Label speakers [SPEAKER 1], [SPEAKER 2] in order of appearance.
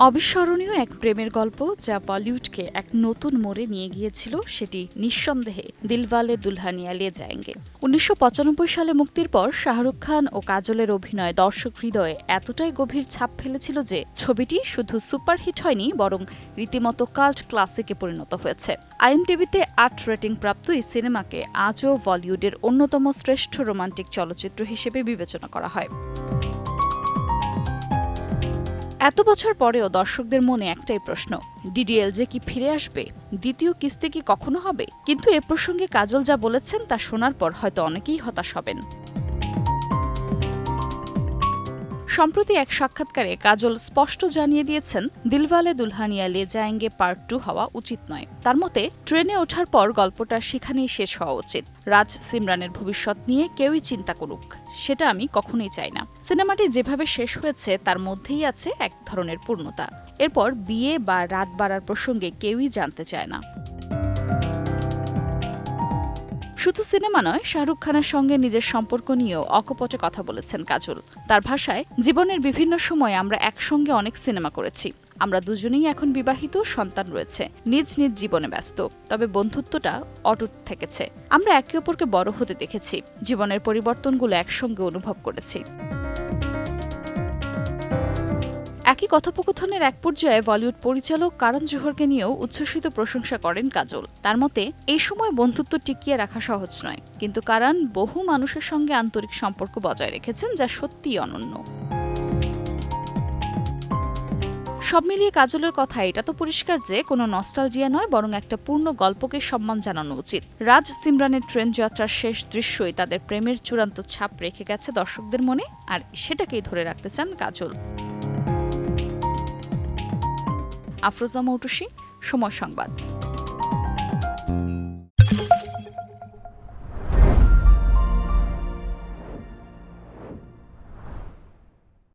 [SPEAKER 1] অবিস্মরণীয় এক প্রেমের গল্প যা বলিউডকে এক নতুন মোড়ে নিয়ে গিয়েছিল, সেটি নিঃসন্দেহে দিলওয়ালে দুলহানিয়া লে যায়েঙ্গে। ১৯৯৫ সালে মুক্তির পর শাহরুখ খান ও কাজলের অভিনয় দর্শক হৃদয়ে এতটাই গভীর ছাপ ফেলেছিল যে ছবিটি শুধু সুপারহিট হয়নি, বরং রীতিমতো কাল্ট ক্লাসিকে পরিণত হয়েছে। আইএমডিবিতে ৮ রেটিং প্রাপ্ত এই সিনেমাকে আজও বলিউডের অন্যতম শ্রেষ্ঠ রোমান্টিক চলচ্চিত্র হিসেবে বিবেচনা করা হয়। এত বছর পরেও দর্শকদের মনে একটাই প্রশ্ন, ডিডিএলজে কি ফিরে আসবে? দ্বিতীয় কিস্তি কি কখনো হবে? কিন্তু এ প্রসঙ্গে কাজল যা বলেছেন তা শোনার পর হয়তো অনেকেই হতাশ হবেন। সম্প্রতি এক সাক্ষাৎকারে কাজল স্পষ্ট জানিয়ে দিয়েছেন, দিলওয়ালে দুলহানিয়া লে যায়েঙ্গে পার্ট 2 হওয়া উচিত নয়। তার মতে, ট্রেনে ওঠার পর গল্পটা সেখানেই শেষ হওয়া উচিত। রাজ সিমরানের ভবিষ্যৎ নিয়ে কেউই চিন্তা করুক, সেটা আমি কখনোই চাই না। সিনেমাটি যেভাবে শেষ হয়েছে তার মধ্যেই আছে এক ধরনের পূর্ণতা। এরপর বিয়ে বা রাত বাড়ার প্রসঙ্গে কেউই জানতে চায় না। শুধু সিনেমা নয়, শাহরুখ খানের সঙ্গে নিজের সম্পর্ক নিয়েও অকপটে কথা বলেছেন কাজল। তার ভাষায়, জীবনের বিভিন্ন সময়ে আমরা একসঙ্গে অনেক সিনেমা করেছি। আমরা দুজনেই এখন বিবাহিত, সন্তান রয়েছে, নিজ নিজ জীবনে ব্যস্ত। তবে বন্ধুত্বটা অটুট থেকেছে। আমরা একে অপরকে বড় হতে দেখেছি, জীবনের পরিবর্তনগুলো একসঙ্গে অনুভব করেছি। একই কথোপকথনের এক পর্যায়ে বলিউড পরিচালক করণ জোহরকে নিয়েও উচ্ছ্বসিত প্রশংসা করেন কাজল। তার মতে, এই সময় বন্ধুত্ব টিকিয়ে রাখা সহজ নয়, কিন্তু করণ বহু মানুষের সঙ্গে আন্তরিক সম্পর্ক বজায় রেখেছেন, যা সত্যিই অনন্য। সব মিলিয়ে কাজলের কথা এটা তো পরিষ্কার যে কোনো নস্টালজিয়া নয়, বরং একটা পূর্ণ গল্পকে সম্মান জানানো উচিত। রাজ সিমরানের ট্রেন যাত্রার শেষ দৃশ্যই তাদের প্রেমের চূড়ান্ত ছাপ রেখে গেছে দর্শকদের মনে, আর সেটাকেই ধরে রাখতে চান কাজল। আফরোজা মৌটুসী, সময় সংবাদ।